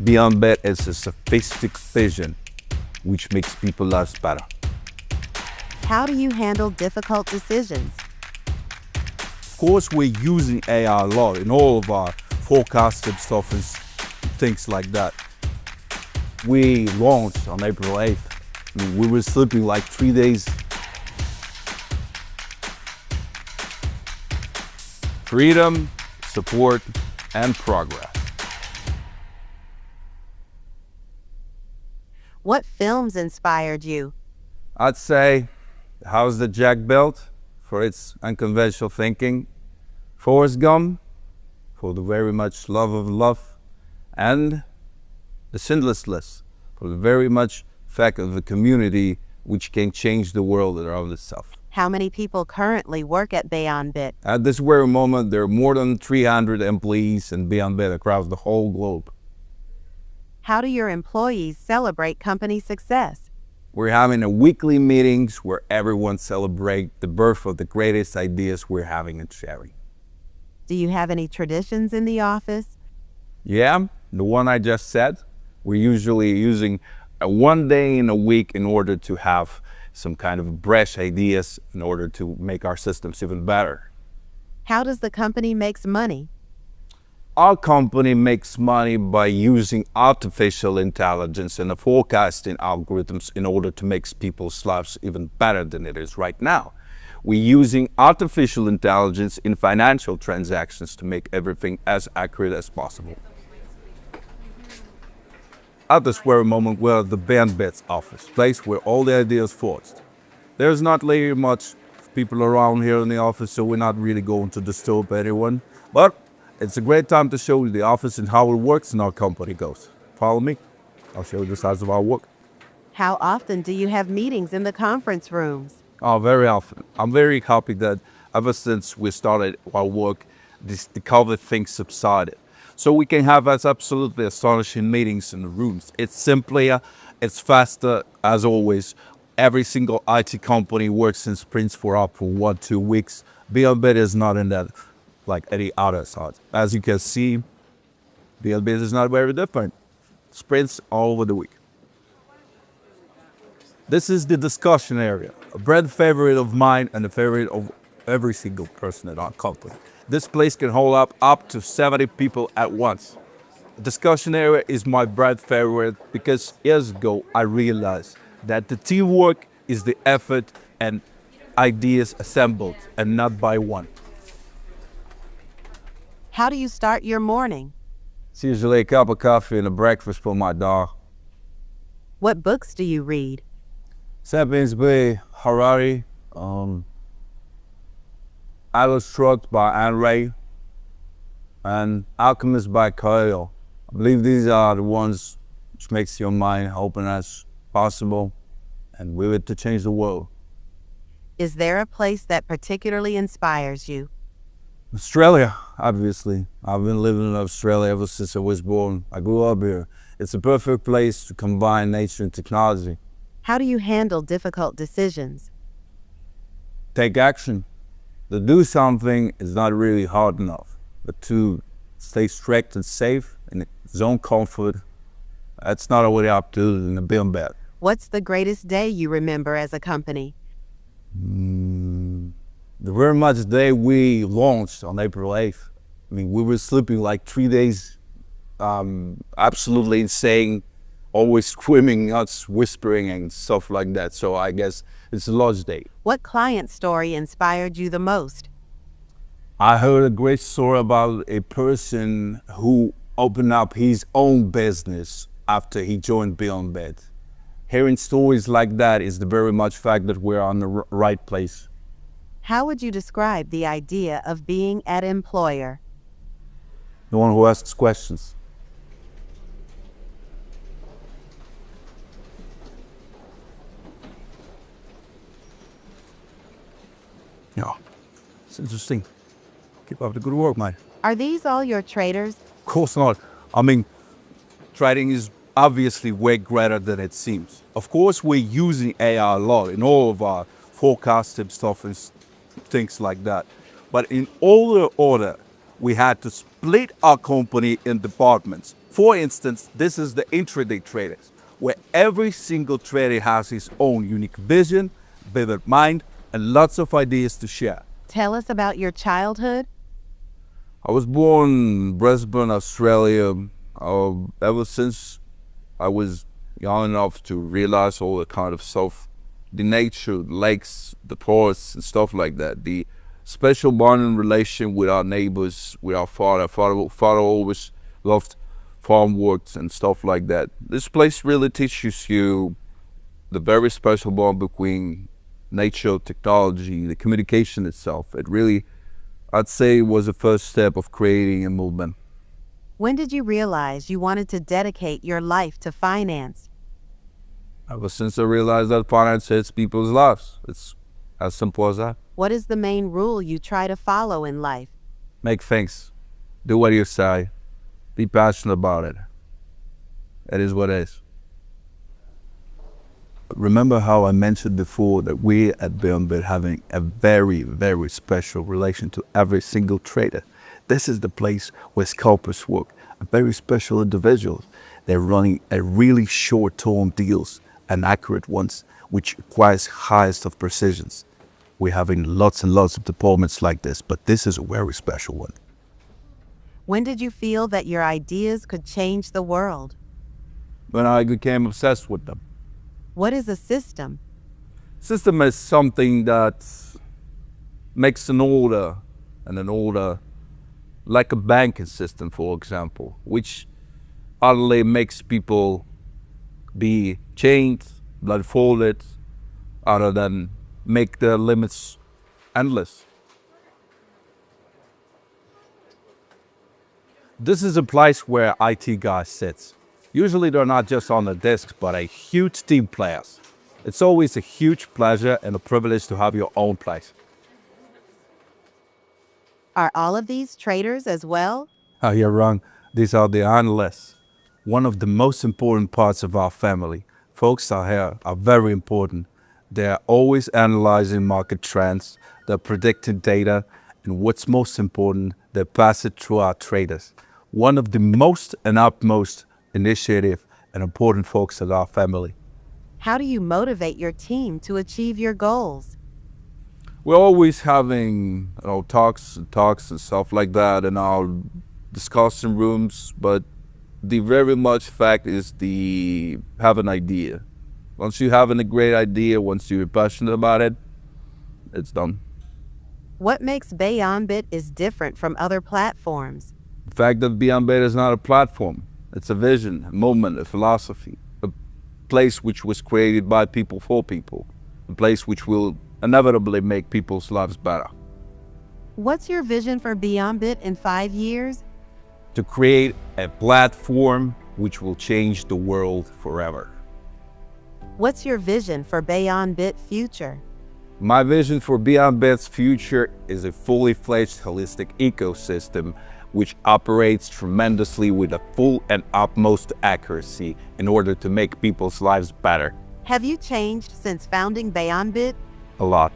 Beyond Bet is a sophisticated vision which makes people lives better. How do you handle difficult decisions? Of course, we're using AI a lot in all of our forecasted stuff and things like that. We launched on April 8th. We were sleeping like 3 days. Freedom, support, and progress. What films inspired you? I'd say The House That Jack Built for its unconventional thinking, Forrest Gump for the very much love of love, and The Schindler's List for the very much fact of the community which can change the world around itself. How many people currently work at Beon? At this very moment, there are more than 300 employees in Beon across the whole globe. How do your employees celebrate company success? We're having a weekly meetings where everyone celebrates the birth of the greatest ideas we're having and sharing. Do you have any traditions in the office? Yeah, the one I just said. We're usually using one day in a week in order to have some kind of fresh ideas in order to make our systems even better. How does the company make money? Our company makes money by using artificial intelligence and the forecasting algorithms in order to make people's lives even better than it is right now. We're using artificial intelligence in financial transactions to make everything as accurate as possible. At this very moment, we're at the Bandbits office, place where all the ideas forged. There's not really much people around here in the office, so we're not really going to disturb anyone. But it's a great time to show you the office and how it works and our company goes. Follow me. I'll show you the size of our work. How often do you have meetings in the conference rooms? Oh, very often. I'm very happy that ever since we started our work, the COVID thing subsided. So we can have us absolutely astonishing meetings in the rooms. It's simpler, it's faster, as always. Every single IT company works in sprints for up for 1-2 weeks. Beyond is not in that like any other side. As you can see, Beyond is not very different. Sprints all over the week. This is the discussion area, a brand favorite of mine and a favorite of every single person at our company. This place can hold up to 70 people at once. The discussion area is my brand favorite because years ago I realized that the teamwork is the effort and ideas assembled and not by one. How do you start your morning? It's usually a cup of coffee and a breakfast for my dog. What books do you read? Sapiens by Harari, Atlas Shrugged by Ayn Rand, and Alchemist by Coelho. I believe these are the ones which makes your mind open as possible and will it to change the world. Is there a place that particularly inspires you? Australia, obviously. I've been living in Australia ever since I was born. I grew up here. It's a perfect place to combine nature and technology. How do you handle difficult decisions? Take action. To do something is not really hard enough, but to stay strict and safe in its own comfort, that's not what I have to do in the Beon bed. What's the greatest day you remember as a company? The very much day we launched on April 8th. We were sleeping like 3 days, absolutely insane, always screaming, us whispering and stuff like that. So I guess it's a large day. What client story inspired you the most? I heard a great story about a person who opened up his own business after he joined Beyond Bed. Hearing stories like that is the very much fact that we're on the right place. How would you describe the idea of being an employer? The one who asks questions. Yeah, it's interesting. Keep up the good work, mate. Are these all your traders? Of course not. I mean, trading is obviously way greater than it seems. Of course, we're using AI a lot in all of our forecasting stuff and things like that. But in all the order, we had to split our company in departments. For instance, this is the intraday traders, where every single trader has his own unique vision, vivid mind, and lots of ideas to share. Tell us about your childhood. I was born in Brisbane, Australia. Ever since I was young enough to realize all the kind of stuff, the nature, the lakes, the forests, and stuff like that. The special bonding relation with our neighbors, with our father. Father always loved farm works and stuff like that. This place really teaches you the very special bond between nature, technology, the communication itself. It really, I'd say, was the first step of creating a movement. When did you realize you wanted to dedicate your life to finance? Ever since I realized that finance hits people's lives. It's as simple as that. What is the main rule you try to follow in life? Make things. Do what you say. Be passionate about it. It is what it is. Remember how I mentioned before that we at Beon having a very, very special relation to every single trader. This is the place where scalpers work, a very special individuals. They're running a really short-term deals and accurate ones, which requires highest of precisions. We're having lots and lots of departments like this, but this is a very special one. When did you feel that your ideas could change the world? When I became obsessed with them. What is a system? System is something that makes an order, and an order like a banking system, for example, which utterly makes people be chained, blindfolded, other than make the limits endless. This is a place where IT guys sit. Usually they're not just on the desk, but a huge team players. It's always a huge pleasure and a privilege to have your own place. Are all of these traders as well? Oh, you're wrong. These are the analysts. One of the most important parts of our family. Folks out here are very important. They're always analyzing market trends, they're predicting data, and what's most important, they pass it through our traders. One of the most and utmost initiative and important folks of our family. How do you motivate your team to achieve your goals? We're always having talks and stuff like that in our discussion rooms, but the very much fact is the have an idea. Once you have a great idea, once you're passionate about it, it's done. What makes Beon is different from other platforms? The fact that Beon is not a platform, it's a vision, a movement, a philosophy, a place which was created by people for people, a place which will inevitably make people's lives better. What's your vision for Beon in 5 years? To create a platform which will change the world forever. What's your vision for Beon future? My vision for Beon's future is a fully fledged holistic ecosystem which operates tremendously with a full and utmost accuracy in order to make people's lives better. Have you changed since founding Beon? A lot.